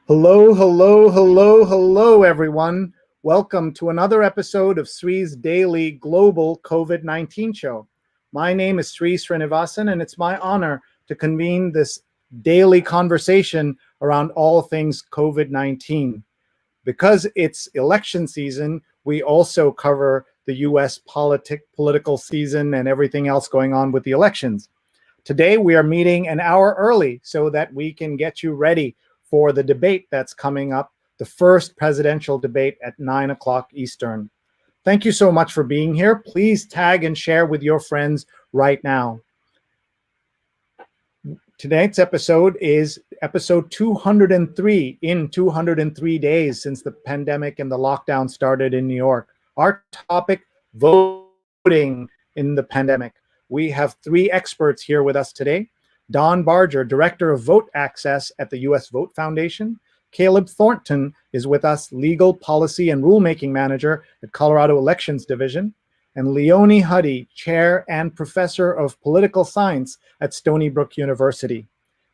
Hello, hello, hello, hello, everyone. Welcome to another episode of Sree's daily global COVID-19 show. My name is Sree Sreenivasan, and it's my honor to convene this daily conversation around all things COVID-19. Because it's election season, we also cover the US political season and everything else going on with the elections. Today, we are meeting an hour early so that we can get you ready for the debate that's coming up, the first presidential debate at 9 o'clock Eastern. Thank you so much for being here. Please tag and share with your friends right now. Tonight's episode is episode 203 in 203 days since the pandemic and the lockdown started in New York. Our topic, voting in the pandemic. We have three experts here with us today. Dawn Berger, Director of Vote Access at the U.S. Vote Foundation. Caleb Thornton is with us, Legal Policy and Rulemaking Manager at Colorado Elections Division. And Leonie Huddy, Chair and Professor of Political Science at Stony Brook University.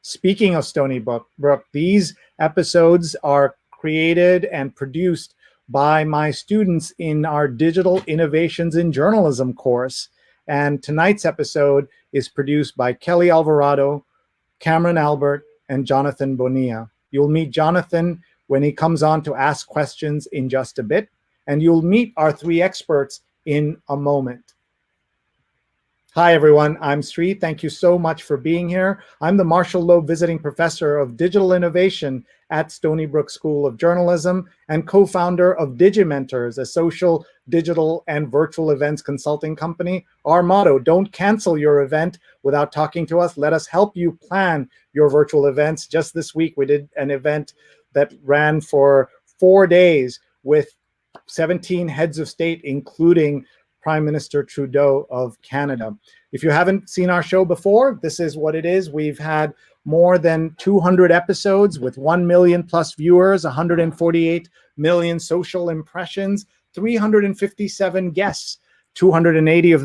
Speaking of Stony Brook, these episodes are created and produced by my students in our Digital Innovations in Journalism course. And tonight's episode is produced by Kelly Alvarado, Cameron Albert, and Jonathan Bonilla. You'll meet Jonathan when he comes on to ask questions in just a bit, and you'll meet our three experts in a moment. Hi, everyone. I'm Sree. Thank you so much for being here. I'm the Marshall Loeb Visiting Professor of Digital Innovation at Stony Brook School of Journalism and co-founder of Digimentors, a social, digital, and virtual events consulting company. Our motto, don't cancel your event without talking to us. Let us help you plan your virtual events. Just this week, we did an event that ran for 4 days with 17 heads of state, including Prime Minister Trudeau of Canada. If you haven't seen our show before, this is what it is. We've had more than 200 episodes with 1 million plus viewers, 148 million social impressions, 357 guests. 208 of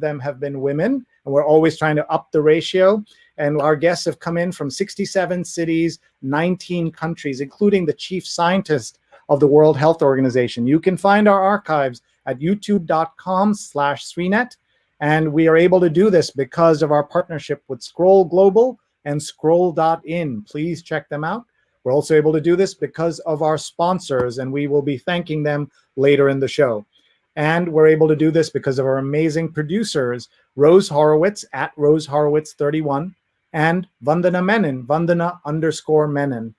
them have been women, and we're always trying to up the ratio. And our guests have come in from 67 cities, 19 countries, including the chief scientist of the World Health Organization. You can find our archives at youtube.com/Sreenet. And we are able to do this because of our partnership with Scroll Global and Scroll.in. Please check them out. We're also able to do this because of our sponsors, and we will be thanking them later in the show. And we're able to do this because of our amazing producers, Rose Horowitz at Rose Horowitz 31 and Vandana Menon, Vandana_Menon.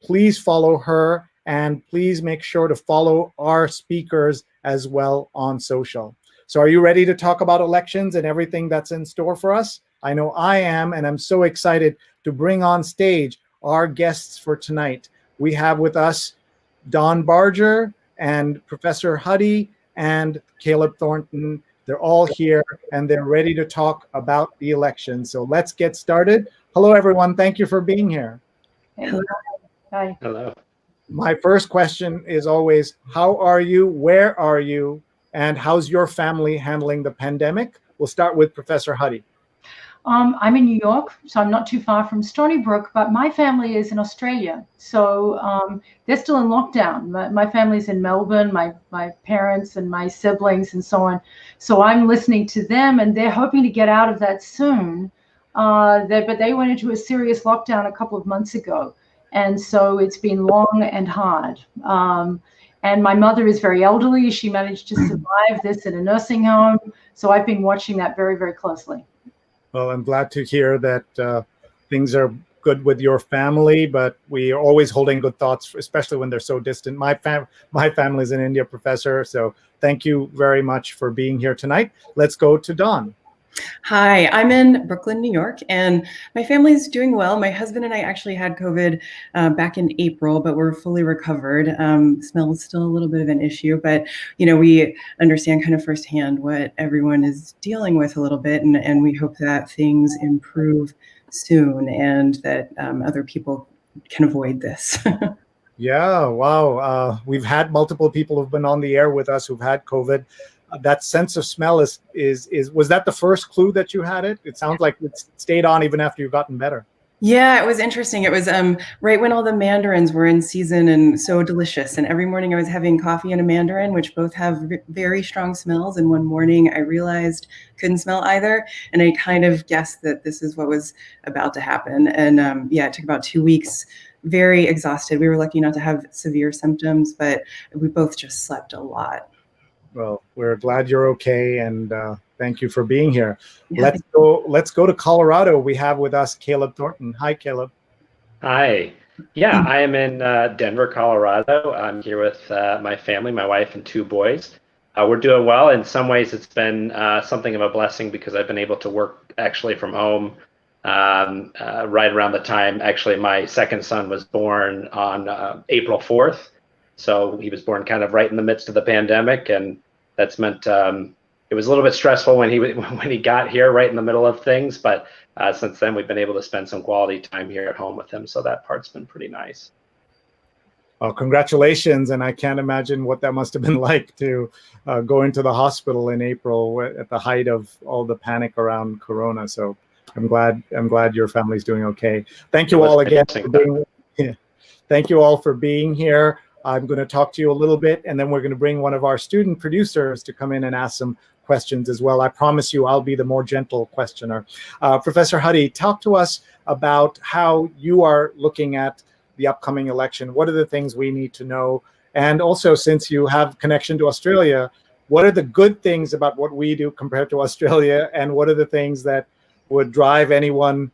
Please follow her, and please make sure to follow our speakers as well on social. So are you ready to talk about elections and everything that's in store for us? I know I am, and I'm so excited to bring on stage our guests for tonight. We have with us Dawn Berger and Professor Huddy and Caleb Thornton. They're all here, and they're ready to talk about the election. So let's get started. Hello, everyone. Thank you for being here. Hello. Hi. Hello. My first question is always, how are you? Where are you? And how's your family handling the pandemic? We'll start with Professor Huddy. I'm in New York, so I'm not too far from Stony Brook, but my family is in Australia. So they're still in lockdown. My family's in Melbourne, my parents and my siblings and so on. So I'm listening to them, and they're hoping to get out of that soon. But they went into a serious lockdown a couple of months ago. And so it's been long and hard. And my mother is very elderly. She managed to survive this in a nursing home. So I've been watching that very, very closely. Well, I'm glad to hear that things are good with your family, but we are always holding good thoughts, especially when they're so distant. My family is in India, Professor. So thank you very much for being here tonight. Let's go to Dawn. Hi, I'm in Brooklyn, New York, and my family's doing well. My husband and I actually had COVID back in April, but we're fully recovered. Smell is still a little bit of an issue, but we understand kind of firsthand what everyone is dealing with a little bit, and we hope that things improve soon and that other people can avoid this. Yeah, wow. We've had multiple people who've been on the air with us who've had COVID. that sense of smell is was that the first clue that you had it? It sounds like it stayed on even after you've gotten better. Yeah, it was interesting. It was right when all the mandarins were in season and so delicious. And every morning I was having coffee and a mandarin, which both have very strong smells. And one morning I realized couldn't smell either. And I kind of guessed that this is what was about to happen. And yeah, it took about 2 weeks, very exhausted. We were lucky not to have severe symptoms, but we both just slept a lot. Well, we're glad you're okay, and thank you for being here. Yeah. Let's go to Colorado. We have with us Caleb Thornton. Hi, Caleb. Hi. Yeah, I am in Denver, Colorado. I'm here with my family, my wife and 2 boys. We're doing well. In some ways, it's been something of a blessing because I've been able to work actually from home right around the time. Actually, my second son was born on April 4th. So he was born kind of right in the midst of the pandemic, and that's meant it was a little bit stressful when he got here right in the middle of things. But since then, we've been able to spend some quality time here at home with him. So that part's been pretty nice. Oh, congratulations. And I can't imagine what that must have been like to go into the hospital in April at the height of all the panic around Corona. So I'm glad your family's doing okay. Thank you all again for being here. Thank you all for being here. I'm going to talk to you a little bit, and then we're going to bring one of our student producers to come in and ask some questions as well. I promise you I'll be the more gentle questioner. Professor Huddy, talk to us about how you are looking at the upcoming election. What are the things we need to know? And also, since you have connection to Australia, what are the good things about what we do compared to Australia? And what are the things that would drive anyone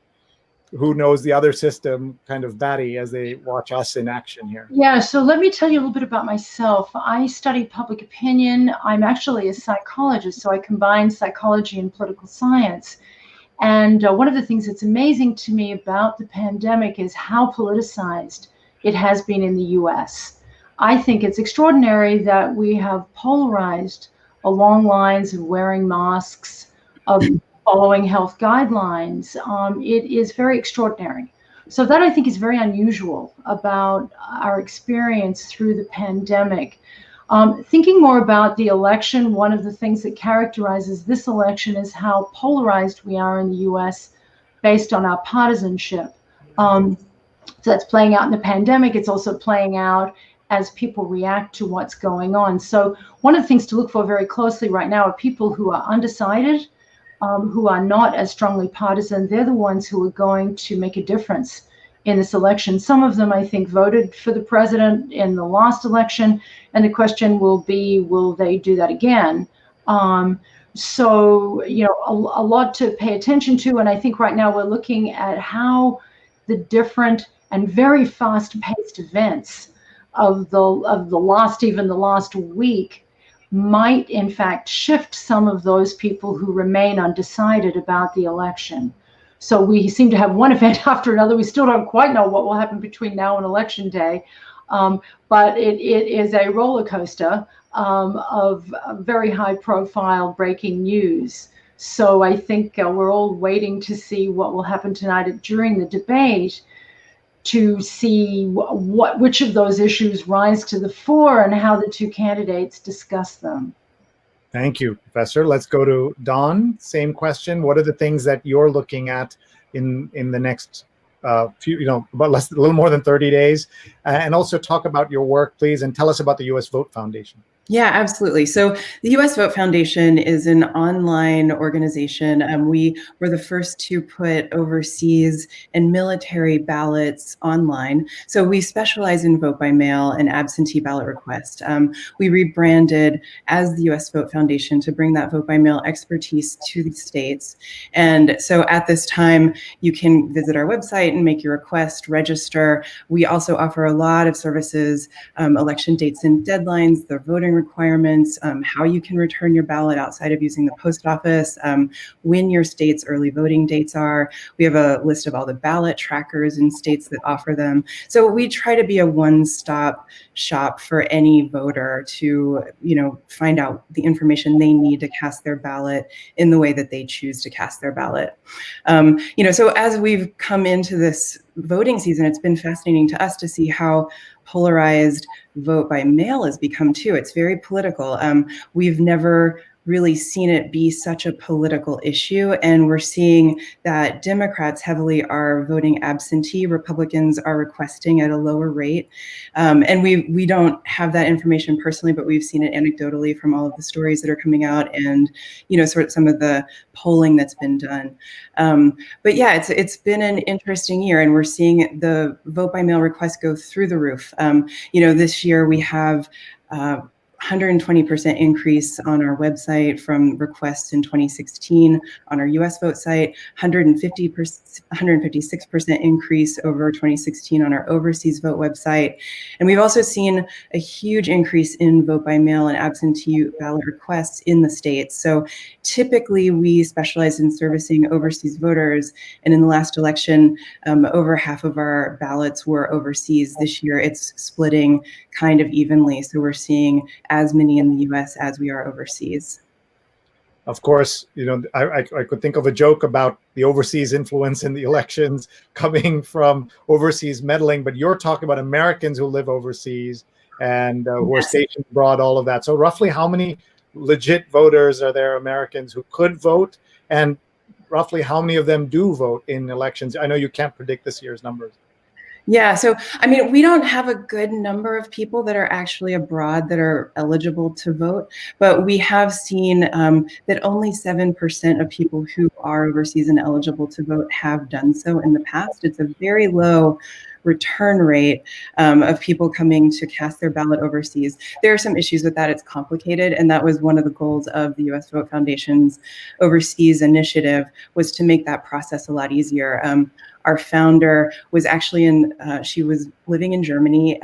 who knows the other system kind of batty as they watch us in action here? Yeah, so let me tell you a little bit about myself. I studied public opinion. I'm actually a psychologist, so I combine psychology and political science. And one of the things that's amazing to me about the pandemic is how politicized it has been in the US. I think it's extraordinary that we have polarized along lines of wearing masks, of following health guidelines. It is very extraordinary. So that I think is very unusual about our experience through the pandemic. Thinking more about the election, one of the things that characterizes this election is how polarized we are in the US based on our partisanship. So that's playing out in the pandemic. It's also playing out as people react to what's going on. So one of the things to look for very closely right now are people who are undecided, who are not as strongly partisan. They're the ones who are going to make a difference in this election. Some of them, I think, voted for the president in the last election, and the question will be, will they do that again? So, you know, a lot to pay attention to, and I think right now we're looking at how the different and very fast-paced events of the last week might in fact shift some of those people who remain undecided about the election. So we seem to have one event after another. We still don't quite know what will happen between now and election day, but it is a roller coaster of very high profile breaking news. So I think we're all waiting to see what will happen tonight during the debate, to see which of those issues rise to the fore and how the two candidates discuss them. Thank you, Professor. Let's go to Dawn. Same question. What are the things that you're looking at in the next few, about a little more than 30 days? And also talk about your work, please, and tell us about the US Vote Foundation. Yeah, absolutely. So the US Vote Foundation is an online organization. We were the first to put overseas and military ballots online. So we specialize in vote by mail and absentee ballot request. We rebranded as the US Vote Foundation to bring that vote by mail expertise to the states. And so at this time, you can visit our website and make your request, register. We also offer a lot of services, election dates and deadlines, the voting requirements, how you can return your ballot outside of using the post office, when your state's early voting dates are. We have a list of all the ballot trackers in states that offer them. So we try to be a one-stop shop for any voter to, find out the information they need to cast their ballot in the way that they choose to cast their ballot. So as we've come into this voting season, it's been fascinating to us to see how polarized vote by mail has become too. It's very political. We've never really seen it be such a political issue. And we're seeing that Democrats heavily are voting absentee. Republicans are requesting at a lower rate. And we don't have that information personally, but we've seen it anecdotally from all of the stories that are coming out and, sort of some of the polling that's been done. But yeah, it's been an interesting year, and we're seeing the vote by mail requests go through the roof. This year we have 120% increase on our website from requests in 2016. On our US vote site, 156% increase over 2016 on our overseas vote website. And we've also seen a huge increase in vote by mail and absentee ballot requests in the States. So typically we specialize in servicing overseas voters. And in the last election, over half of our ballots were overseas. This year it's splitting kind of evenly. So we're seeing as many in the US as we are overseas. Of course, I could think of a joke about the overseas influence in the elections coming from overseas meddling, but you're talking about Americans who live overseas and who are stationed abroad, all of that. So roughly how many legit voters are there, Americans who could vote, and roughly how many of them do vote in elections? I know you can't predict this year's numbers. Yeah, so we don't have a good number of people that are actually abroad that are eligible to vote, but we have seen that only 7% of people who are overseas and eligible to vote have done so in the past. It's a very low return rate of people coming to cast their ballot overseas. There are some issues with that. It's complicated, and that was one of the goals of the U.S. Vote Foundation's overseas initiative, was to make that process a lot easier. Our founder was actually she was living in Germany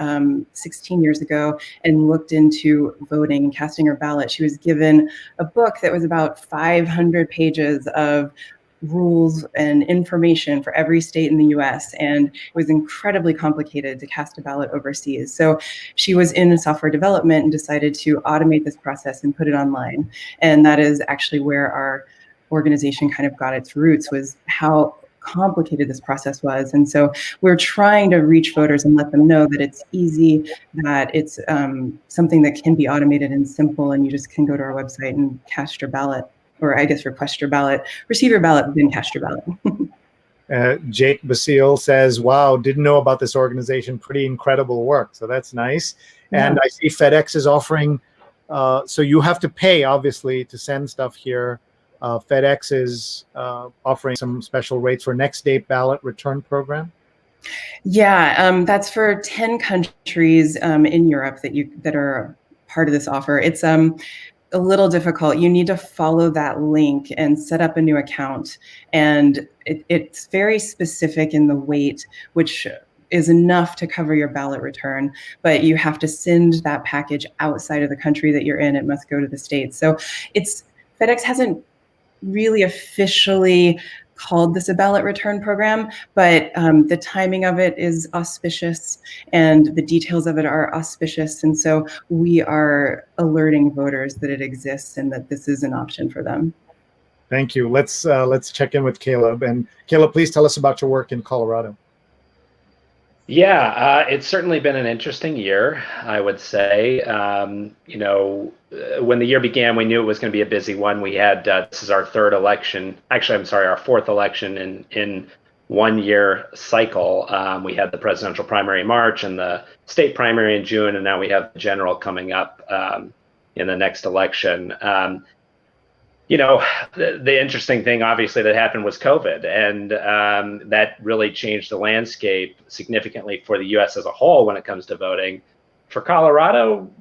16 years ago and looked into voting and casting her ballot. She was given a book that was about 500 pages of rules and information for every state in the US, and it was incredibly complicated to cast a ballot overseas. So she was in software development and decided to automate this process and put it online. And that is actually where our organization kind of got its roots, was how complicated this process was. And so we're trying to reach voters and let them know that it's easy, that it's something that can be automated and simple, and you just can go to our website and cast your ballot, or I guess request your ballot, receive your ballot, then cast your ballot. Jake Basile says, wow, didn't know about this organization. Pretty incredible work. So that's nice. Yeah. And I see FedEx is offering, so you have to pay, obviously, to send stuff here. FedEx is offering some special rates for next day ballot return program. Yeah, that's for 10 countries in Europe that are part of this offer. It's a little difficult. You need to follow that link and set up a new account. And it's very specific in the weight, which is enough to cover your ballot return, but you have to send that package outside of the country that you're in. It must go to the States. So FedEx hasn't really officially called this a ballot return program, but the timing of it is auspicious and the details of it are auspicious. And so we are alerting voters that it exists and that this is an option for them. Thank you. Let's check in with Caleb. And Caleb, please tell us about your work in Colorado. Yeah, it's certainly been an interesting year, I would say. When the year began, we knew it was going to be a busy one. We had, this is our third election. Actually, I'm sorry, our fourth election in 1 year cycle. We had the presidential primary in March and the state primary in June, and now we have the general coming up in the next election. The interesting thing, obviously, that happened was COVID, and that really changed the landscape significantly for the U.S. as a whole when it comes to voting. For Colorado,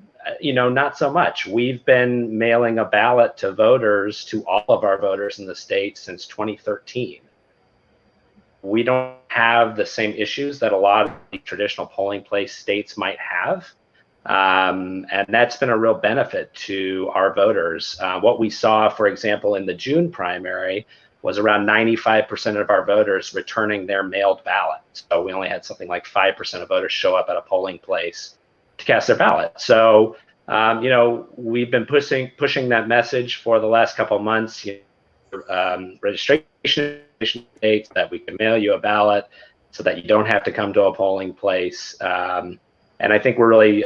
not so much. We've been mailing a ballot to voters, to all of our voters in the state, since 2013. We don't have the same issues that a lot of the traditional polling place states might have. And that's been a real benefit to our voters. What we saw, for example, in the June primary was around 95% of our voters returning their mailed ballot. So we only had something like 5% of voters show up at a polling place to cast their ballot. So, we've been pushing that message for the last couple of months, registration dates, that we can mail you a ballot so that you don't have to come to a polling place. And I think we're really,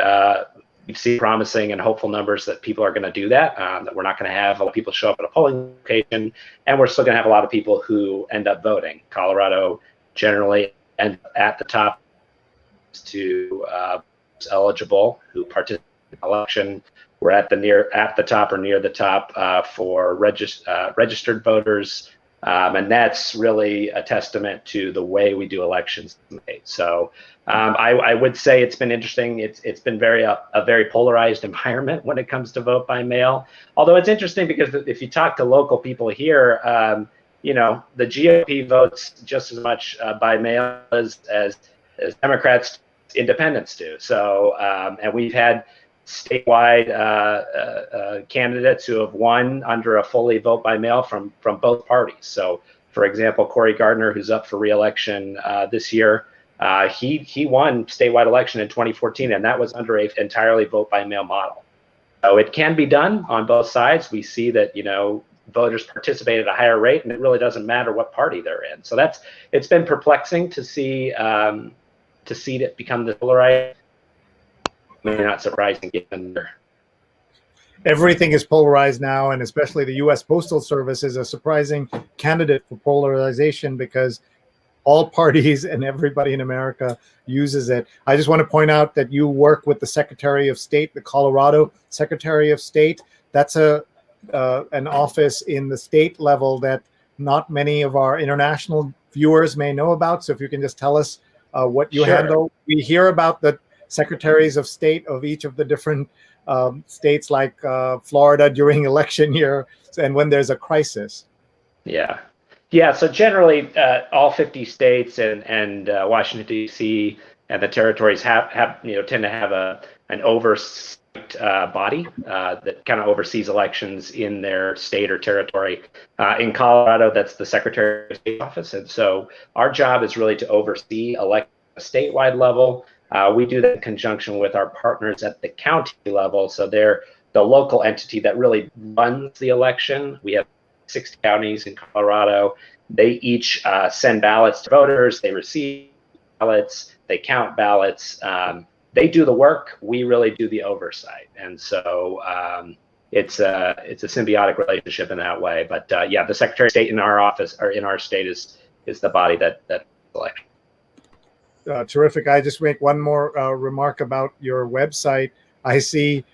see promising and hopeful numbers that people are going to do that, that we're not going to have a lot of people show up at a polling location, and we're still going to have a lot of people who end up voting. Colorado generally ends at the top to eligible who participate in the election. We're at the top or near the top for registered voters. And that's really a testament to the way we do elections. So I would say it's been interesting. It's been a very polarized environment when it comes to vote by mail. Although it's interesting because if you talk to local people here, the GOP votes just as much by mail as Democrats, independents do. So and we've had statewide candidates who have won under a fully vote by mail from both parties. So, for example, Cory Gardner, who's up for re-election this year, he won statewide election in 2014, and that was under an entirely vote by mail model. So it can be done on both sides. We see that voters participate at a higher rate, and it really doesn't matter what party they're in. So it's been perplexing to see it become the polarized. Maybe not surprising given everything is polarized now, and especially the U.S. Postal Service is a surprising candidate for polarization because all parties and everybody in America uses it. I just want to point out that you work with the Secretary of State, the Colorado Secretary of State. That's an office in the state level that not many of our international viewers may know about. So if you can just tell us what you handle. We hear about the secretaries of state of each of the different states, like Florida during election year and when there's a crisis. Yeah. So generally, all 50 states and Washington D.C. and the territories tend to have an oversight body that kind of oversees elections in their state or territory. In Colorado, that's the Secretary of State office, and so our job is really to oversee elections at a statewide level. We do that in conjunction with our partners at the county level. So they're the local entity that really runs the election. We have 6 counties in Colorado. They each send ballots to voters. They receive ballots. They count ballots. They do the work. We really do the oversight. And so it's a symbiotic relationship in that way. But the Secretary of State in our office or in our state is the body that elects. Terrific. I just make one more remark about your website. I see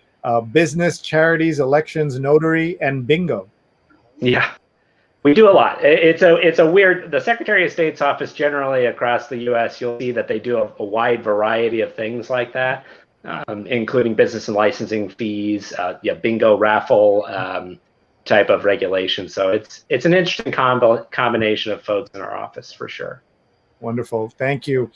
business, charities, elections, notary, and bingo. Yeah, we do a lot. It's a weird. The Secretary of State's office generally across the U.S. You'll see that they do a wide variety of things like that, including business and licensing fees, bingo, raffle type of regulation. So it's an interesting combination of folks in our office for sure. Wonderful. Thank you.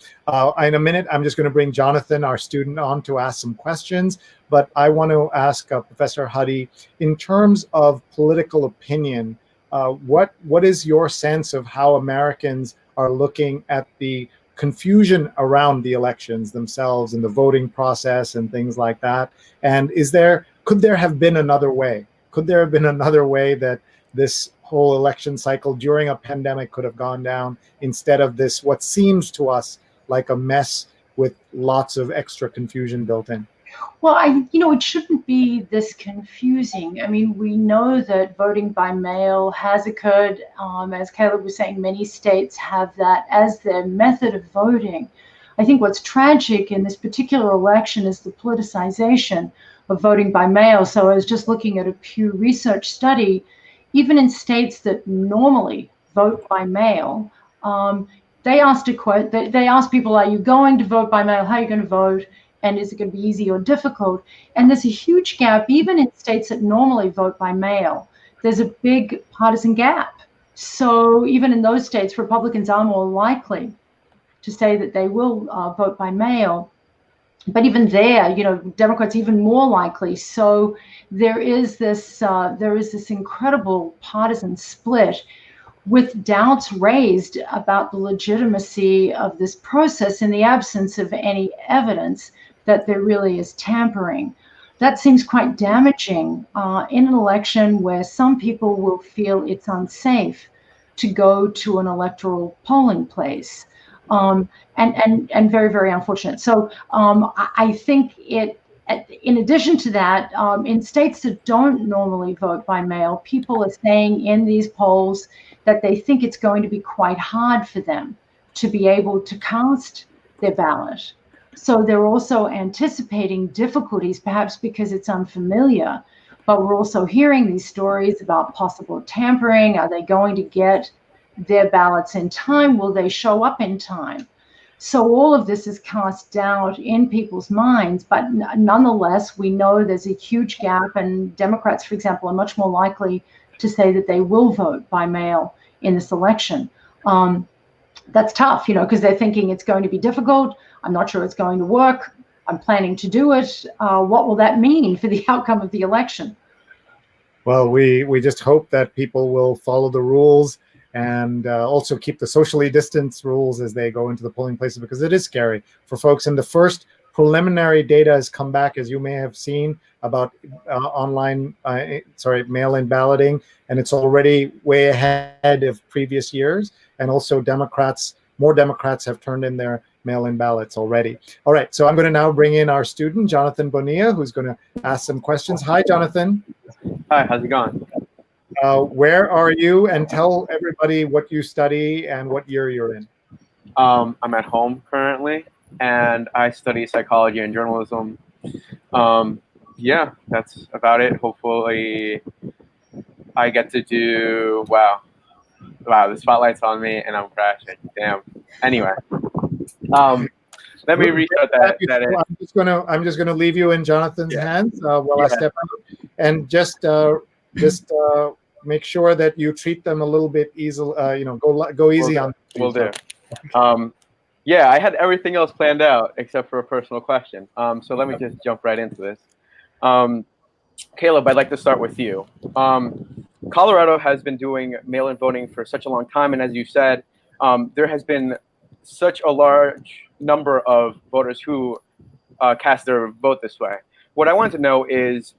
In a minute, I'm just going to bring Jonathan, our student, on to ask some questions. But I want to ask Professor Huddy, in terms of political opinion, what is your sense of how Americans are looking at the confusion around the elections themselves and the voting process and things like that? And could there have been another way? Could there have been another way that this whole election cycle during a pandemic could have gone down instead of this, what seems to us like a mess with lots of extra confusion built in? Well, it shouldn't be this confusing. I mean, we know that voting by mail has occurred. As Caleb was saying, many states have that as their method of voting. I think what's tragic in this particular election is the politicization of voting by mail. So I was just looking at a Pew Research study. Even in states that normally vote by mail, they asked people, are you going to vote by mail? How are you going to vote? And is it going to be easy or difficult? And there's a huge gap, even in states that normally vote by mail. There's a big partisan gap. So even in those states, Republicans are more likely to say that they will vote by mail. But even there, Democrats even more likely. So there is this incredible partisan split, with doubts raised about the legitimacy of this process in the absence of any evidence that there really is tampering. That seems quite damaging in an election where some people will feel it's unsafe to go to an electoral polling place. And very, very unfortunate. So I think In addition to that, in states that don't normally vote by mail, people are saying in these polls that they think it's going to be quite hard for them to be able to cast their ballot. So they're also anticipating difficulties, perhaps because it's unfamiliar, but we're also hearing these stories about possible tampering. Are they going to get their ballots in time? Will they show up in time? So all of this is cast doubt in people's minds, but nonetheless, we know there's a huge gap, and Democrats, for example, are much more likely to say that they will vote by mail in this election. That's tough, because they're thinking it's going to be difficult. I'm not sure it's going to work. I'm planning to do it. What will that mean for the outcome of the election? Well, we just hope that people will follow the rules and also keep the socially distanced rules as they go into the polling places, because it is scary for folks. And the first preliminary data has come back, as you may have seen, about mail-in balloting, and it's already way ahead of previous years. And also more Democrats have turned in their mail-in ballots already. All right, so I'm going to now bring in our student, Jonathan Bonilla, who's going to ask some questions. Hi, Jonathan. Hi, how's it going? Where are you? And tell everybody what you study and what year you're in. I'm at home currently, and I study psychology and journalism. Yeah, that's about it. Hopefully, I get to do, wow, the spotlight's on me, and I'm crashing. Damn. Anyway, let me restart that. I'm just gonna leave you in Jonathan's hands while I step out, and just make sure that you treat them a little bit easy. Go easy on. Will do. Yeah, I had everything else planned out except for a personal question. So let me just jump right into this. Caleb, I'd like to start with you. Colorado has been doing mail-in voting for such a long time, and as you said, there has been such a large number of voters who cast their vote this way. What I want to know is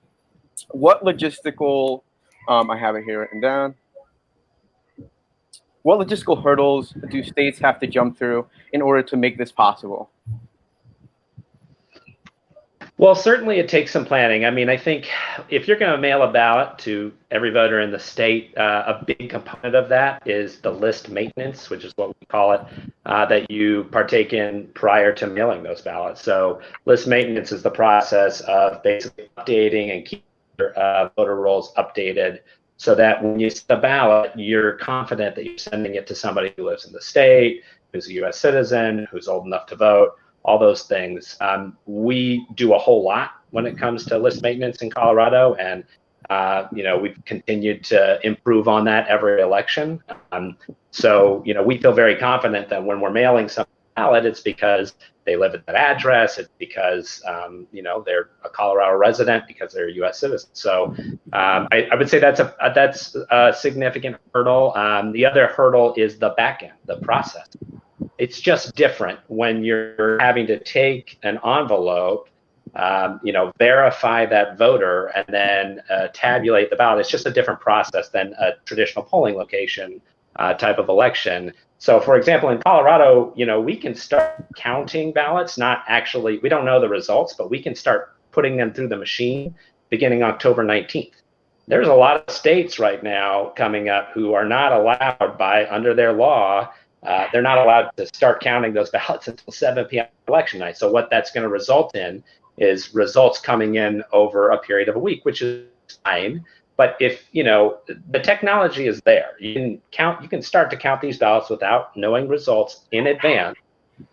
what logistical, I have it here written down. What logistical hurdles do states have to jump through in order to make this possible? Well, certainly it takes some planning. I mean, I think if you're going to mail a ballot to every voter in the state, a big component of that is the list maintenance, which is what we call it, that you partake in prior to mailing those ballots. So list maintenance is the process of basically updating and keeping your voter rolls updated so that when you send the ballot, you're confident that you're sending it to somebody who lives in the state, who's a U.S. citizen, who's old enough to vote. All those things. We do a whole lot when it comes to list maintenance in Colorado, and we've continued to improve on that every election. So we feel very confident that when we're mailing some ballot, it's because they live at that address. It's because they're a Colorado resident, because they're a U.S. citizen. So I would say that's a significant hurdle. The other hurdle is the back end, the process. It's just different when you're having to take an envelope, verify that voter, and then tabulate the ballot. It's just a different process than a traditional polling location type of election. So, for example, in Colorado, we can start counting ballots, we don't know the results, but we can start putting them through the machine beginning October 19th. There's a lot of states right now coming up who are not allowed under their law. They're not allowed to start counting those ballots until 7 p.m. election night. So what that's going to result in is results coming in over a period of a week, which is fine. But if the technology is there, you can start to count these ballots without knowing results in advance.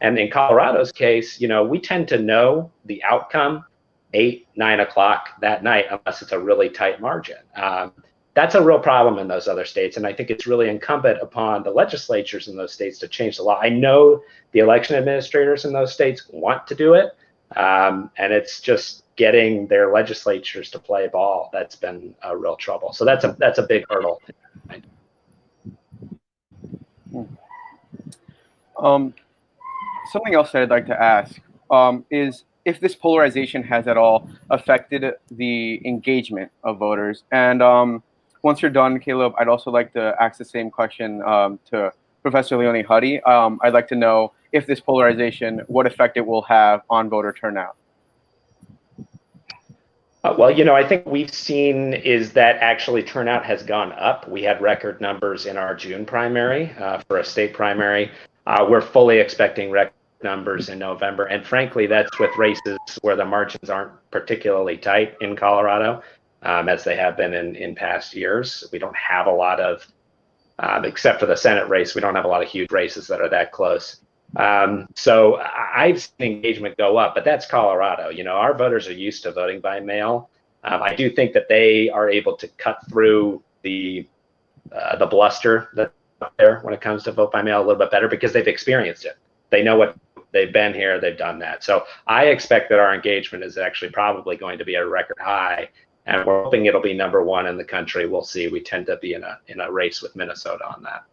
And in Colorado's case, we tend to know the outcome 8, 9 o'clock that night, unless it's a really tight margin. That's a real problem in those other states, and I think it's really incumbent upon the legislatures in those states to change the law. I know the election administrators in those states want to do it, and it's just getting their legislatures to play ball that's been a real trouble. So that's a big hurdle. Something else that I'd like to ask is if this polarization has at all affected the engagement of voters. And once you're done, Caleb, I'd also like to ask the same question to Professor Leonie Huddy. I'd like to know if this polarization, what effect it will have on voter turnout. Well, I think we've seen is that actually turnout has gone up. We had record numbers in our June primary for a state primary. We're fully expecting record numbers in November. And frankly, that's with races where the margins aren't particularly tight in Colorado, as they have been in past years. We don't have a lot of, except for the Senate race, we don't have a lot of huge races that are that close. So I've seen engagement go up, but that's Colorado. Our voters are used to voting by mail. I do think that they are able to cut through the bluster that's out there when it comes to vote by mail a little bit better because they've experienced it. They know they've been here, they've done that. So I expect that our engagement is actually probably going to be a record high, and we're hoping it'll be number one in the country. We'll see. We tend to be in a race with Minnesota on that.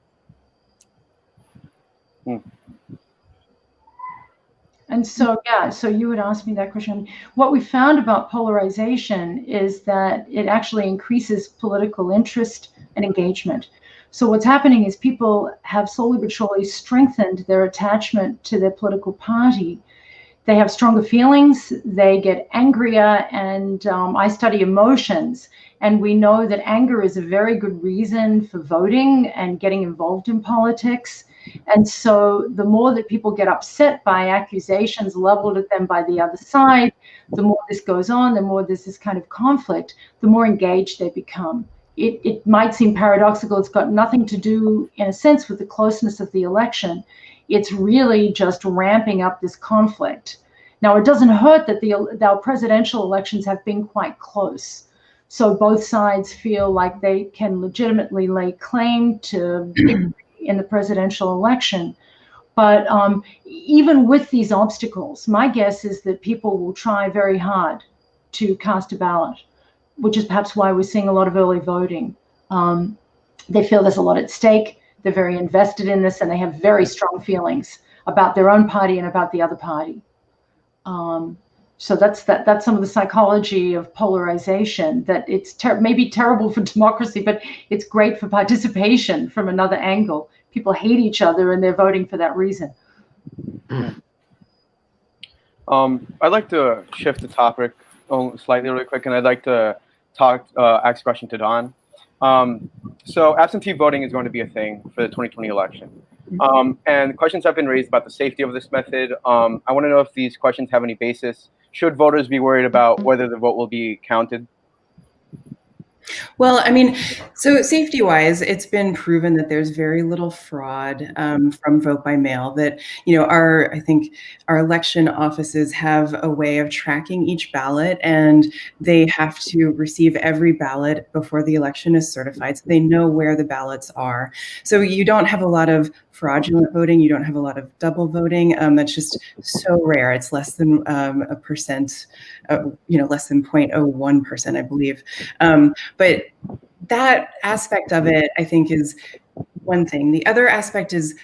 And so, so you would ask me that question. What we found about polarization is that it actually increases political interest and engagement. So what's happening is people have slowly but surely strengthened their attachment to their political party. They have stronger feelings, they get angrier, and I study emotions. And we know that anger is a very good reason for voting and getting involved in politics. And so the more that people get upset by accusations leveled at them by the other side, the more this goes on, the more there's this kind of conflict, the more engaged they become. It might seem paradoxical. It's got nothing to do, in a sense, with the closeness of the election. It's really just ramping up this conflict. Now, it doesn't hurt that our presidential elections have been quite close. So both sides feel like they can legitimately lay claim to victory in the presidential election. But even with these obstacles, my guess is that people will try very hard to cast a ballot, which is perhaps why we're seeing a lot of early voting. They feel there's a lot at stake. They're very invested in this, and they have very strong feelings about their own party and about the other party. So that's some of the psychology of polarization, that it's maybe terrible for democracy, but it's great for participation from another angle. People hate each other and they're voting for that reason. I'd like to shift the topic slightly really quick, and I'd like to ask a question to Dawn. So absentee voting is going to be a thing for the 2020 election. And questions have been raised about the safety of this method. I want to know if these questions have any basis. Should voters be worried about whether the vote will be counted? Well, I mean, so safety-wise, it's been proven that there's very little fraud from vote by mail. That, I think our election offices have a way of tracking each ballot, and they have to receive every ballot before the election is certified, so they know where the ballots are. So you don't have a lot of fraudulent voting. You don't have a lot of double voting. That's just so rare. It's less than a percent, less than 0.01%, I believe. But that aspect of it, I think, is one thing. The other aspect is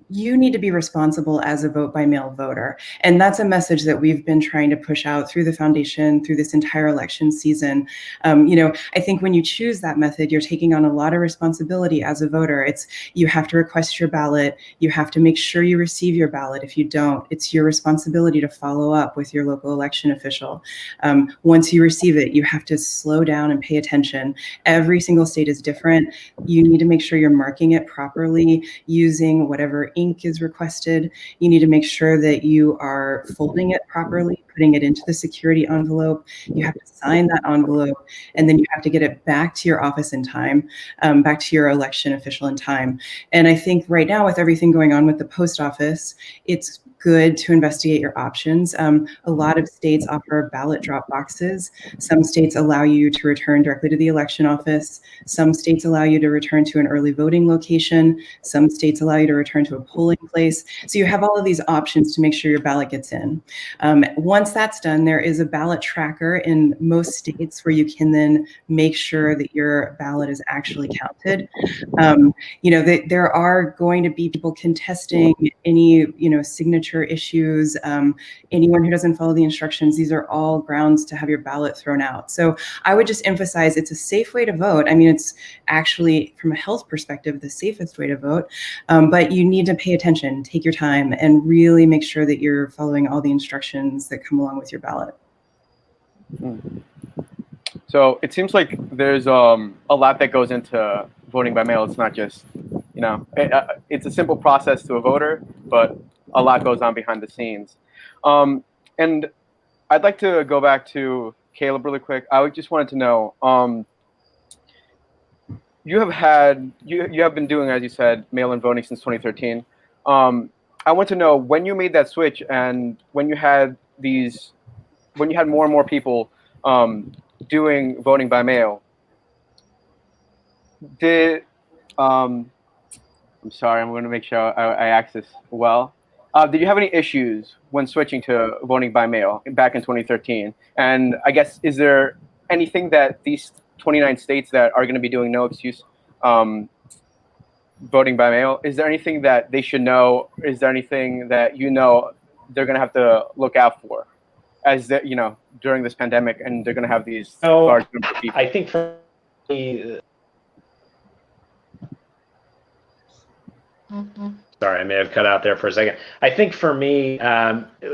you need to be responsible as a vote by mail voter. And that's a message that we've been trying to push out through the foundation, through this entire election season. I think when you choose that method, you're taking on a lot of responsibility as a voter. You have to request your ballot. You have to make sure you receive your ballot. If you don't, it's your responsibility to follow up with your local election official. Once you receive it, you have to slow down and pay attention. Every single state is different. You need to make sure you're marking it properly using whatever ink is requested. You need to make sure that you are folding it properly, putting it into the security envelope. You have to sign that envelope, and then you have to get it back to your office in time, back to your election official in time. And I think right now, with everything going on with the post office, it's good to investigate your options. A lot of states offer ballot drop boxes. Some states allow you to return directly to the election office. Some states allow you to return to an early voting location. Some states allow you to return to a polling place. So you have all of these options to make sure your ballot gets in. Once that's done, there is a ballot tracker in most states where you can then make sure that your ballot is actually counted. There are going to be people contesting any, signature issues, anyone who doesn't follow the instructions. These are all grounds to have your ballot thrown out. So I would just emphasize it's a safe way to vote. I mean, it's actually, from a health perspective, the safest way to vote, but you need to pay attention, take your time, and really make sure that you're following all the instructions that come along with your ballot. So it seems like there's a lot that goes into voting by mail. It's not just, it's a simple process to a voter, but a lot goes on behind the scenes. And I'd like to go back to Caleb really quick. I just wanted to know, you have been doing, as you said, mail-in voting since 2013. I want to know when you made that switch and when you had more and more people doing voting by mail. I'm sorry, I'm going to make sure I ask this well. Did you have any issues when switching to voting by mail back in 2013? And I guess, is there anything that these 29 states that are going to be doing no excuse voting by mail, is there anything that they should know? Is there anything that they're going to have to look out for as during this pandemic, and they're going to have these large number of people? I think for me, sorry, I may have cut out there for a second. I think for me,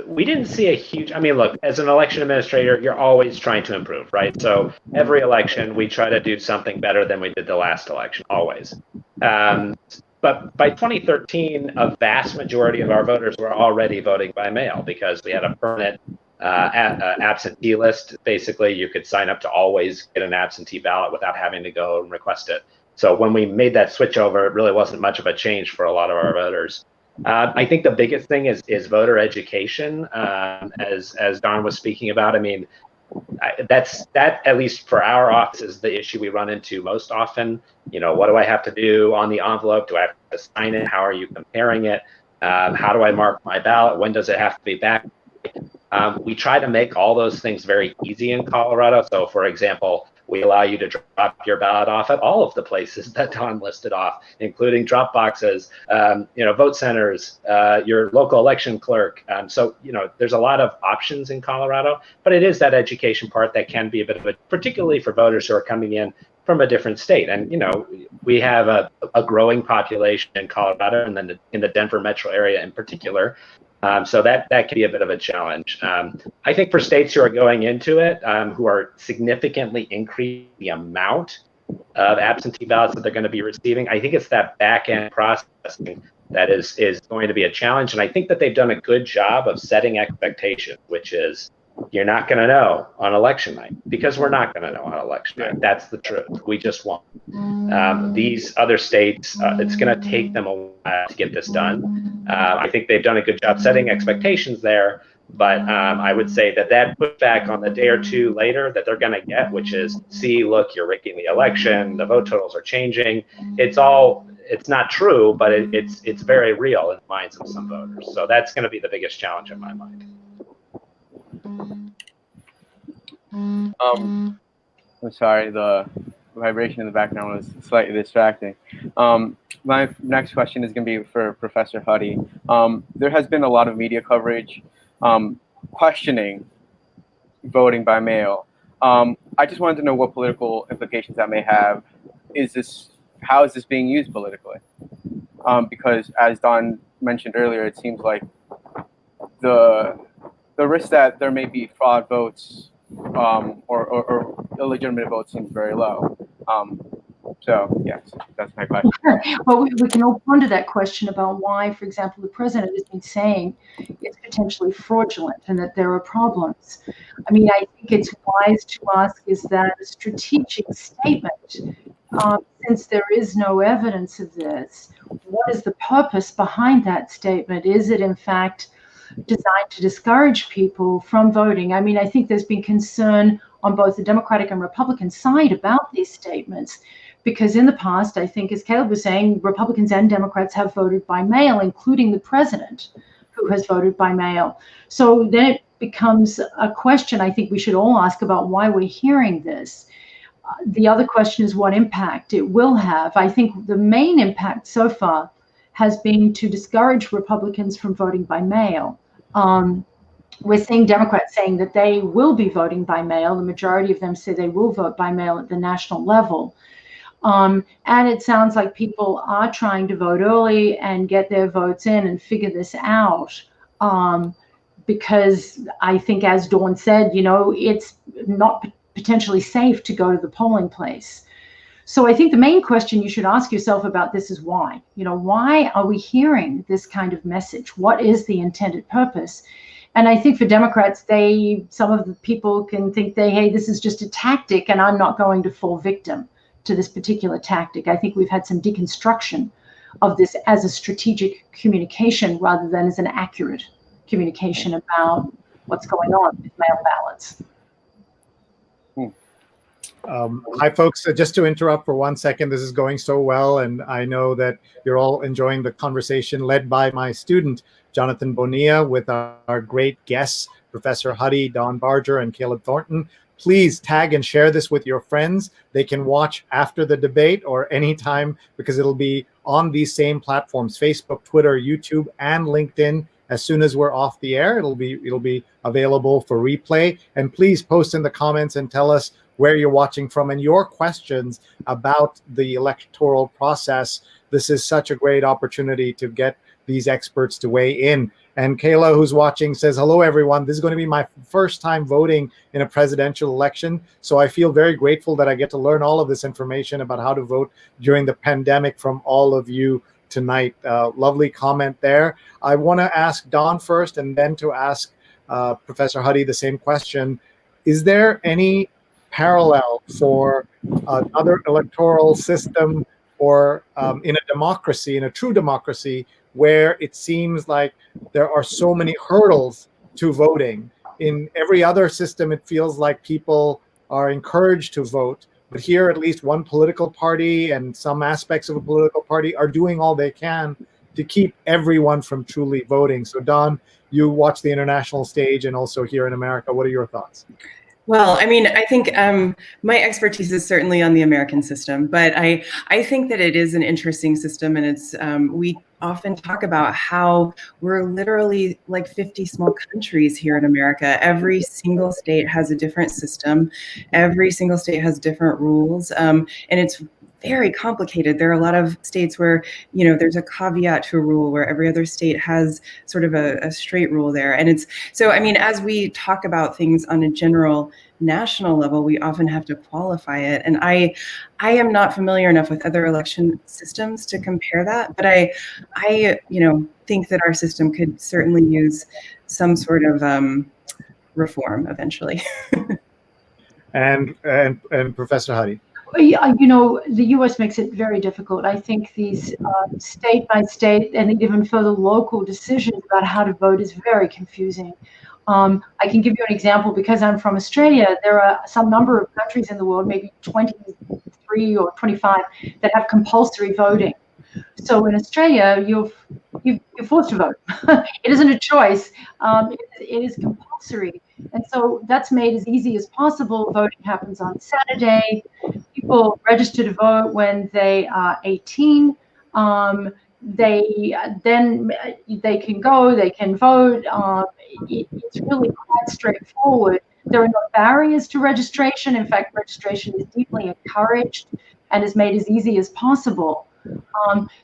we didn't see a huge, look, as an election administrator, you're always trying to improve, right? So every election, we try to do something better than we did the last election, always. But by 2013, a vast majority of our voters were already voting by mail because we had a permanent absentee list. Basically, you could sign up to always get an absentee ballot without having to go and request it. So when we made that switch over, it really wasn't much of a change for a lot of our voters. I think the biggest thing is voter education, as Dawn was speaking about. That at least for our office is the issue we run into most often. What do I have to do on the envelope? Do I have to sign it? How are you comparing it? How do I mark my ballot? When does it have to be back? We try to make all those things very easy in Colorado. So, for example, we allow you to drop your ballot off at all of the places that Dawn listed off, including drop boxes, vote centers, your local election clerk. So there's a lot of options in Colorado, but it is that education part that can be a bit of particularly for voters who are coming in from a different state. And, we have a growing population in Colorado and then in the Denver metro area in particular. So that can be a bit of a challenge. I think for states who are going into it, who are significantly increasing the amount of absentee ballots that they're going to be receiving, I think it's that back end processing that is going to be a challenge. And I think that they've done a good job of setting expectations, which is you're not going to know on election night, because we're not going to know on election night. That's the truth. We just won't. These other states, it's going to take them a while to get this done. I think they've done a good job setting expectations there, but I would say that pushback on the day or two later that they're going to get, which is, see, look, you're rigging the election, the vote totals are changing. It's not true, but it's very real in the minds of some voters. So that's going to be the biggest challenge in my mind. I'm sorry, the vibration in the background was slightly distracting. My next question is going to be for Professor Huddy. There has been a lot of media coverage questioning voting by mail. I just wanted to know what political implications that may have. How is this being used politically? Because as Dawn mentioned earlier, it seems like the risk that there may be fraud votes or illegitimate votes seems very low. So yes, that's my question. Well, we can all ponder that question about why, for example, the president has been saying it's potentially fraudulent and that there are problems. I think it's wise to ask, is that a strategic statement? Since there is no evidence of this, what is the purpose behind that statement? Is it, in fact, designed to discourage people from voting? I think there's been concern on both the Democratic and Republican side about these statements, because in the past, I think, as Caleb was saying, Republicans and Democrats have voted by mail, including the president, who has voted by mail. So then it becomes a question I think we should all ask about why we're hearing this. The other question is what impact it will have. I think the main impact so far has been to discourage Republicans from voting by mail. We're seeing Democrats saying that they will be voting by mail. The majority of them say they will vote by mail at the national level. And it sounds like people are trying to vote early and get their votes in and figure this out. because I think, as Dawn said, it's not potentially safe to go to the polling place. So I think the main question you should ask yourself about this is why? Why are we hearing this kind of message? What is the intended purpose? And I think for Democrats, some of the people can think hey, this is just a tactic and I'm not going to fall victim to this particular tactic. I think we've had some deconstruction of this as a strategic communication rather than as an accurate communication about what's going on with mail ballots. Hi, folks. Just to interrupt for 1 second, this is going so well, and I know that you're all enjoying the conversation led by my student, Jonathan Bonilla, with our great guests, Professor Huddy, Dawn Berger, and Caleb Thornton. Please tag and share this with your friends. They can watch after the debate or anytime, because it'll be on these same platforms, Facebook, Twitter, YouTube, and LinkedIn. As soon as we're off the air, it'll be available for replay. And please post in the comments and tell us where you're watching from and your questions about the electoral process. This is such a great opportunity to get these experts to weigh in. And Kayla, who's watching, says, hello, everyone. This is going to be my first time voting in a presidential election. So I feel very grateful that I get to learn all of this information about how to vote during the pandemic from all of you tonight. Lovely comment there. I want to ask Dawn first and then to ask Professor Huddy the same question. Is there any parallel for another electoral system or in a democracy, in a true democracy, where it seems like there are so many hurdles to voting? In every other system, it feels like people are encouraged to vote. But here, at least one political party and some aspects of a political party are doing all they can to keep everyone from truly voting. So Dawn, you watch the international stage and also here in America. What are your thoughts? Well, I mean, I think my expertise is certainly on the American system, but I think that it is an interesting system, and it's we often talk about how we're literally like 50 small countries here in America. Every single state has a different system. Every single state has different rules, and it's very complicated. There are a lot of states where, there's a caveat to a rule where every other state has sort of a straight rule there. And it's, so, I mean, as we talk about things on a general national level, we often have to qualify it. And I am not familiar enough with other election systems to compare that, but I think that our system could certainly use some sort of reform eventually. and Professor Huddy. The U.S. makes it very difficult. I think these state by state and even further local decisions about how to vote is very confusing. I can give you an example because I'm from Australia. There are some number of countries in the world, maybe 23 or 25, that have compulsory voting. So in Australia, you're forced to vote. It isn't a choice. It is compulsory. And so that's made as easy as possible. Voting happens on Saturday. People register to vote when they are 18. They can go, they can vote. It's really quite straightforward. There are no barriers to registration. In fact, registration is deeply encouraged and is made as easy as possible.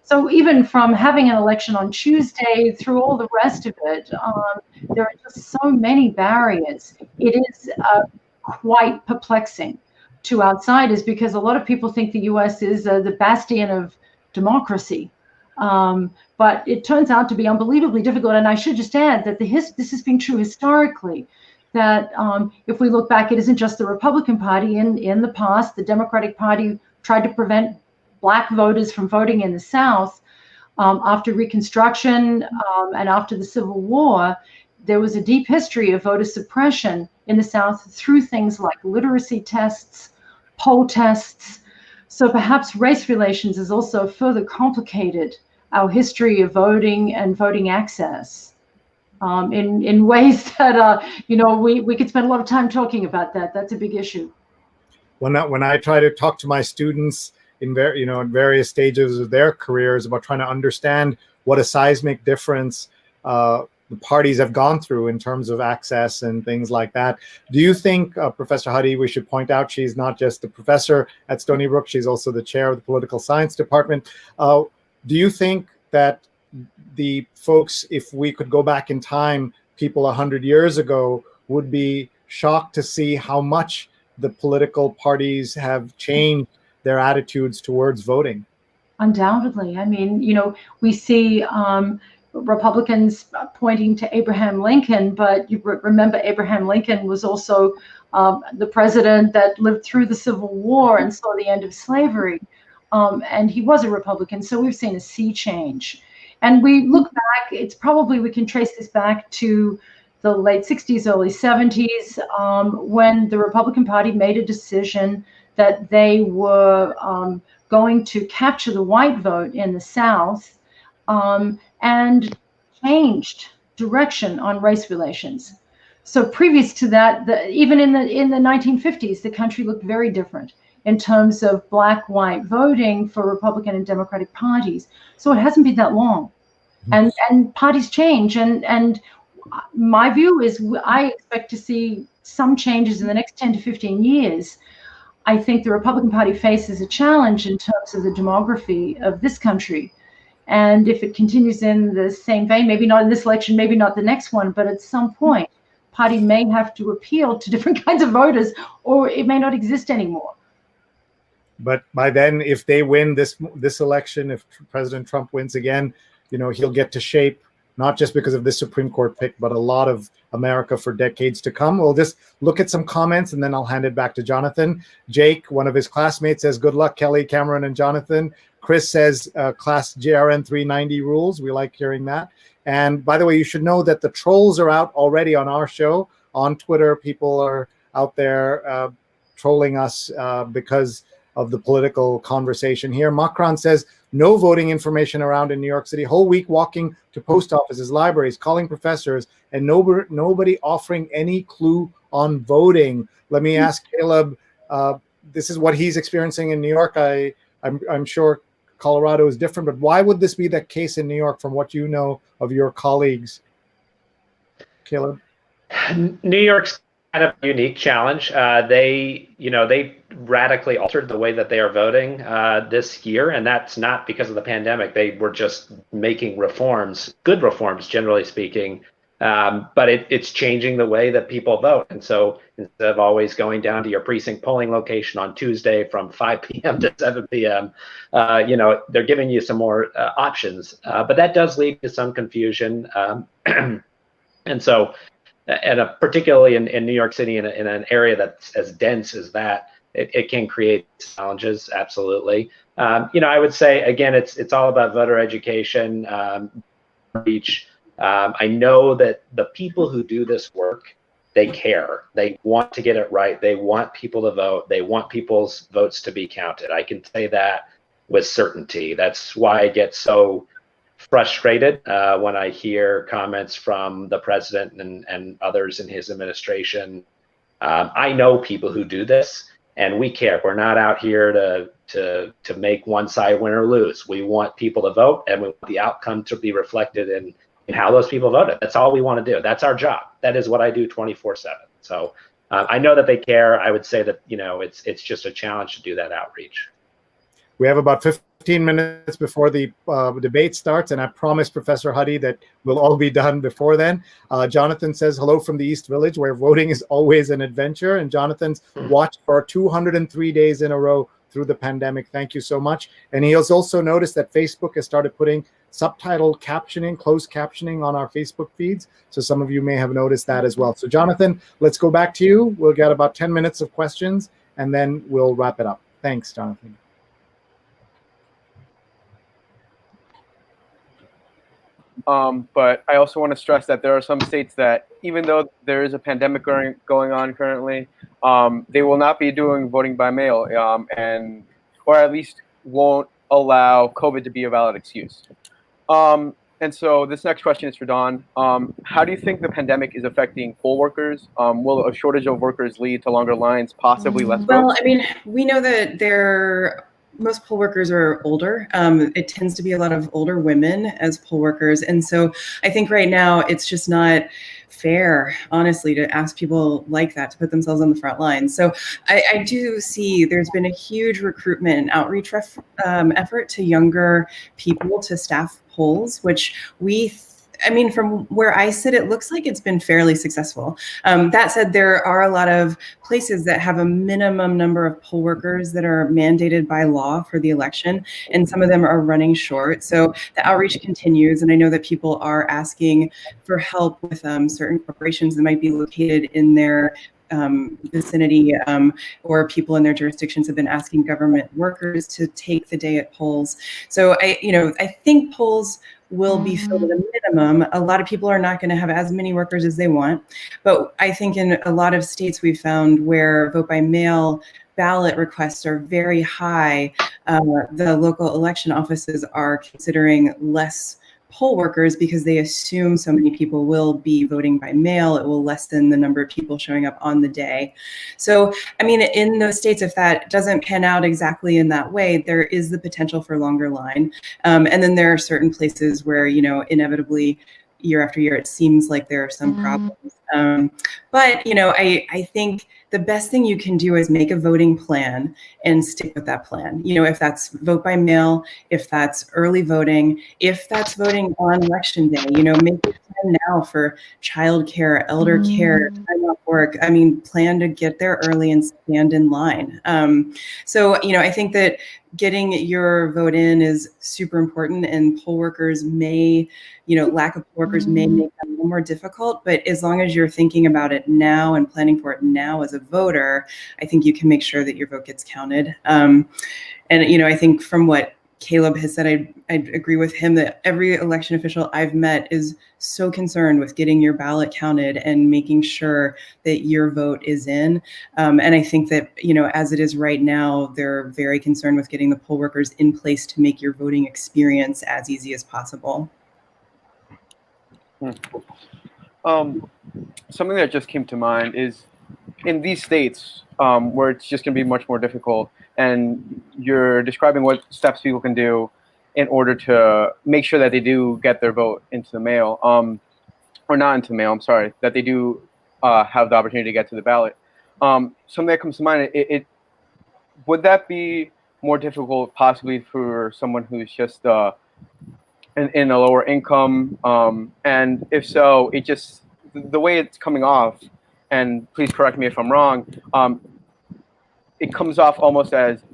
So even from having an election on Tuesday through all the rest of it, there are just so many barriers. It is quite perplexing to outsiders because a lot of people think the U.S. is the bastion of democracy. But it turns out to be unbelievably difficult. And I should just add that this has been true historically, that if we look back, it isn't just the Republican Party. In the past, the Democratic Party tried to prevent Black voters from voting in the South. After Reconstruction and after the Civil War, there was a deep history of voter suppression in the South through things like literacy tests, poll tests. So perhaps race relations has also further complicated our history of voting and voting access in ways that, we could spend a lot of time talking about that. That's a big issue. When I try to talk to my students in various stages of their careers about trying to understand what a seismic difference the parties have gone through in terms of access and things like that. Do you think, Professor Huddy, we should point out she's not just a professor at Stony Brook, she's also the chair of the political science department. Do you think that the folks, if we could go back in time people 100 years ago would be shocked to see how much the political parties have changed their attitudes towards voting. Undoubtedly. I mean, we see Republicans pointing to Abraham Lincoln, but you remember Abraham Lincoln was also the president that lived through the Civil War and saw the end of slavery. And he was a Republican. So we've seen a sea change. And we look back, we can trace this back to the late 60s, early 70s, when the Republican Party made a decision that they were going to capture the white vote in the South, and changed direction on race relations. So previous to that, even in the 1950s, the country looked very different in terms of black-white voting for Republican and Democratic parties. So it hasn't been that long, and parties change. And my view is I expect to see some changes in the next 10 to 15 years. I think the Republican Party faces a challenge in terms of the demography of this country. And if it continues in the same vein, maybe not in this election, maybe not the next one, but at some point, party may have to appeal to different kinds of voters, or it may not exist anymore. But by then, if they win this election, if President Trump wins again, he'll get to shape, not just because of this Supreme Court pick, but a lot of America for decades to come. We'll just look at some comments and then I'll hand it back to Jonathan. Jake, one of his classmates, says, good luck, Kelly, Cameron, and Jonathan. Chris says, class JRN 390 rules. We like hearing that. And by the way, you should know that the trolls are out already on our show. On Twitter, people are out there trolling us because of the political conversation here. Macron says, no voting information around in New York City. Whole week walking to post offices, libraries, calling professors, and nobody offering any clue on voting. Let me ask Caleb, this is what he's experiencing in New York. I'm sure Colorado is different, but why would this be the case in New York from what you know of your colleagues? Caleb? New York's kind of a unique challenge. They radically altered the way that they are voting this year, and that's not because of the pandemic. They were just making reforms, good reforms, generally speaking, but it's changing the way that people vote. And so instead of always going down to your precinct polling location on Tuesday from 5 p.m. to 7 p.m., they're giving you some more options. But that does lead to some confusion. And so, particularly in New York City, in an area that's as dense as that, it can create challenges, absolutely. I would say, again, it's all about voter education, reach. I know that the people who do this work, they care. They want to get it right. They want people to vote. They want people's votes to be counted. I can say that with certainty. That's why I get so frustrated when I hear comments from the president and others in his administration. I know people who do this, and we care. We're not out here to make one side win or lose. We want people to vote, and we want the outcome to be reflected in how those people voted. That's all we want to do. That's our job. That is what I do 24/7. So I know that they care. I would say that it's just a challenge to do that outreach. We have about 15 minutes before the debate starts, and I promised Professor Huddy that we'll all be done before then. Jonathan says, hello from the East Village, where voting is always an adventure. And Jonathan's watched for 203 days in a row through the pandemic. Thank you so much. And he has also noticed that Facebook has started putting subtitled captioning, closed captioning on our Facebook feeds. So some of you may have noticed that as well. So Jonathan, let's go back to you. We'll get about 10 minutes of questions, and then we'll wrap it up. Thanks, Jonathan. But I also want to stress that there are some states that, even though there is a pandemic going on currently, they will not be doing voting by mail, or at least won't allow COVID to be a valid excuse. And so this next question is for Dawn. How do you think the pandemic is affecting poll workers? Will a shortage of workers lead to longer lines, possibly less votes? Well, I mean, we know that most poll workers are older. It tends to be a lot of older women as poll workers. And so I think right now it's just not fair, honestly, to ask people like that to put themselves on the front line. So I do see there's been a huge recruitment and outreach effort to younger people to staff polls, which we I mean, from where I sit, it looks like it's been fairly successful. That said, there are a lot of places that have a minimum number of poll workers that are mandated by law for the election, and some of them are running short. So the outreach continues, and I know that people are asking for help with certain corporations that might be located in their vicinity, or people in their jurisdictions have been asking government workers to take the day at polls. So I think polls will be filled at a minimum. A lot of people are not going to have as many workers as they want, but I think in a lot of states we've found where vote by mail ballot requests are very high, the local election offices are considering less poll workers because they assume so many people will be voting by mail. It will lessen the number of people showing up on the day. So, I mean, in those states, if that doesn't pan out exactly in that way, there is the potential for longer line. And then there are certain places where, inevitably, year after year, it seems like there are some problems. But, I think the best thing you can do is make a voting plan and stick with that plan. If that's vote by mail, if that's early voting, if that's voting on election day, make a plan now for childcare, elder care, time off work. I mean, plan to get there early and stand in line. So, I think that getting your vote in is super important, and poll workers may, lack of poll workers may make that a little more difficult, but as long as you're thinking about it now and planning for it now as a voter, I think you can make sure that your vote gets counted. And, I think from what Caleb has said, I agree with him that every election official I've met is so concerned with getting your ballot counted and making sure that your vote is in. And I think that, as it is right now, they're very concerned with getting the poll workers in place to make your voting experience as easy as possible. Something that just came to mind is in these states where it's just going to be much more difficult, and you're describing what steps people can do in order to make sure that they do get their vote into the mail, or not into the mail, I'm sorry, that they do have the opportunity to get to the ballot. Something that comes to mind, would that be more difficult possibly for someone who's just in a lower income? And if so, the way it's coming off, and please correct me if I'm wrong, it comes off almost as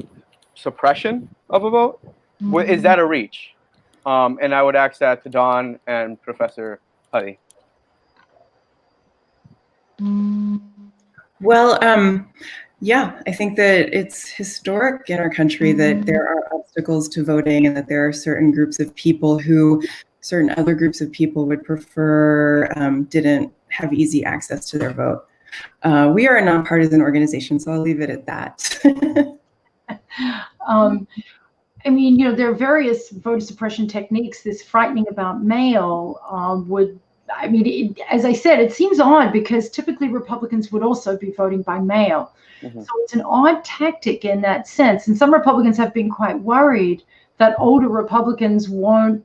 suppression of a vote. Is that a reach? And I would ask that to Dawn and Professor Huddy. Well, yeah, I think that it's historic in our country that there are obstacles to voting, and that there are certain groups of people who certain other groups of people would prefer didn't have easy access to their vote. We are a nonpartisan organization, so I'll leave it at that. I mean, there are various voter suppression techniques. This frightening about mail as I said, it seems odd because typically Republicans would also be voting by mail. So it's an odd tactic in that sense. And some Republicans have been quite worried that older Republicans won't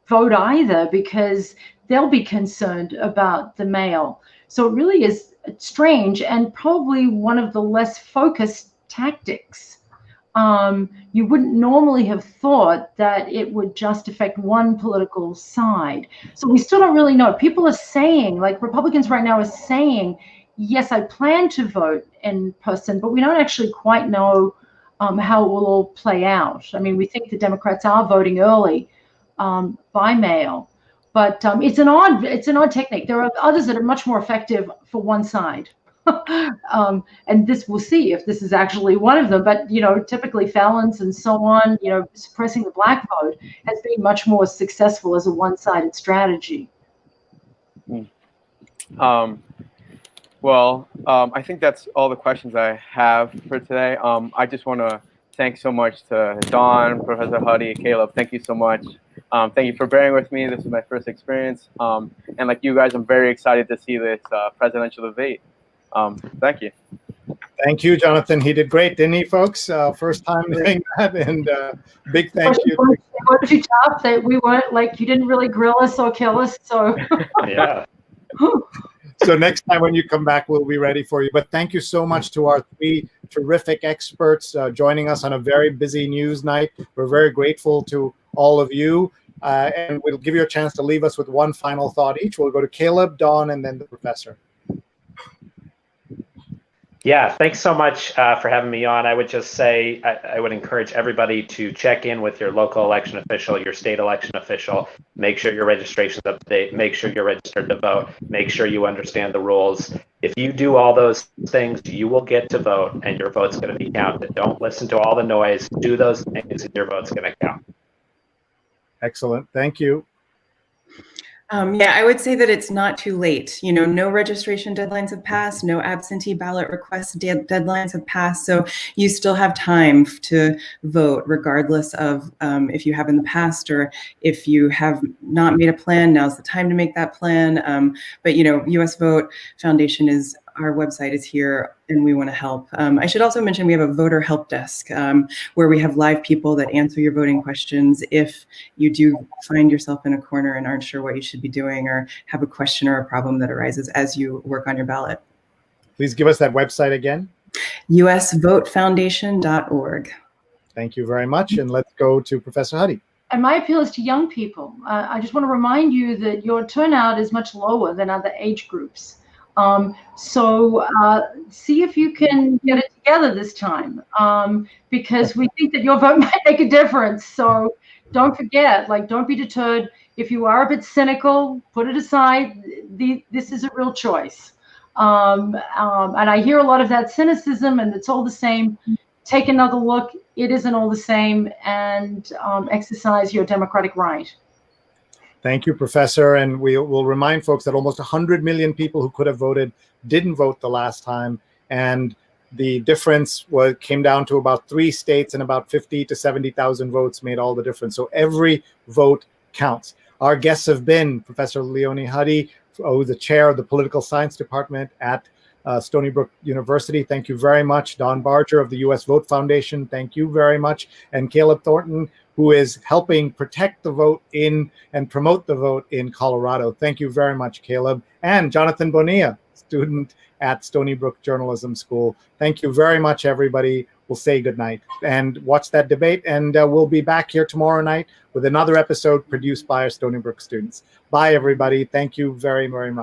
vote either because they'll be concerned about the mail. So it really is strange and probably one of the less focused tactics. You wouldn't normally have thought that it would just affect one political side. So we still don't really know. People are saying, like Republicans right now are saying, yes, I plan to vote in person, but we don't actually quite know how it will all play out. I mean, we think the Democrats are voting early by mail, but it's an odd technique. There are others that are much more effective for one side. And this, we'll see if this is actually one of them. But, typically felons and so on, suppressing the black vote has been much more successful as a one-sided strategy. I think that's all the questions I have for today. I just want to thank so much to Dawn, Professor Huddy, Caleb. Thank you so much. Thank you for bearing with me. This is my first experience. And like you guys, I'm very excited to see this presidential debate. Thank you. Thank you, Jonathan. He did great, didn't he, folks? First time doing that, and big thank you. Weren't you tough that we weren't you didn't really grill us or kill us? So yeah. So next time when you come back, we'll be ready for you. But thank you so much to our three terrific experts joining us on a very busy news night. We're very grateful to all of you. And we'll give you a chance to leave us with one final thought each. We'll go to Caleb, Dawn, and then the professor. Yeah, thanks so much for having me on. I would just say I would encourage everybody to check in with your local election official, your state election official. Make sure your registration is up to date. Make sure you're registered to vote. Make sure you understand the rules. If you do all those things, you will get to vote, and your vote's going to be counted. Don't listen to all the noise. Do those things, and your vote's going to count. Excellent. Thank you. Yeah, I would say that it's not too late. You know, no registration deadlines have passed, no absentee ballot request deadlines have passed. So you still have time to vote, regardless of if you have in the past or if you have not made a plan. Now's the time to make that plan. But, you know, US Vote Foundation is, our website is here, and we want to help. I should also mention we have a voter help desk where we have live people that answer your voting questions if you do find yourself in a corner and aren't sure what you should be doing or have a question or a problem that arises as you work on your ballot. Please give us that website again. usvotefoundation.org. Thank you very much. And let's go to Professor Huddy. And my appeal is to young people. I just want to remind you that your turnout is much lower than other age groups. So see if you can get it together this time, because we think that your vote might make a difference. So don't forget, like, don't be deterred. If you are a bit cynical, put it aside. This is a real choice. And I hear a lot of that cynicism, and it's all the same. Take another look. It isn't all the same, and exercise your democratic right. Thank you, Professor. And we will remind folks that almost 100 million people who could have voted didn't vote the last time. And the difference came down to about 3 states, and about 50 to 70,000 votes made all the difference. So every vote counts. Our guests have been Professor Leonie Huddy, the chair of the Political Science Department at Stony Brook University. Thank you very much. Dawn Berger of the US Vote Foundation. Thank you very much. And Caleb Thornton, who is helping protect the vote in and promote the vote in Colorado. Thank you very much, Caleb. And Jonathan Bonilla, student at Stony Brook Journalism School. Thank you very much, everybody. We'll say goodnight and watch that debate. And we'll be back here tomorrow night with another episode produced by our Stony Brook students. Bye, everybody. Thank you very, very much.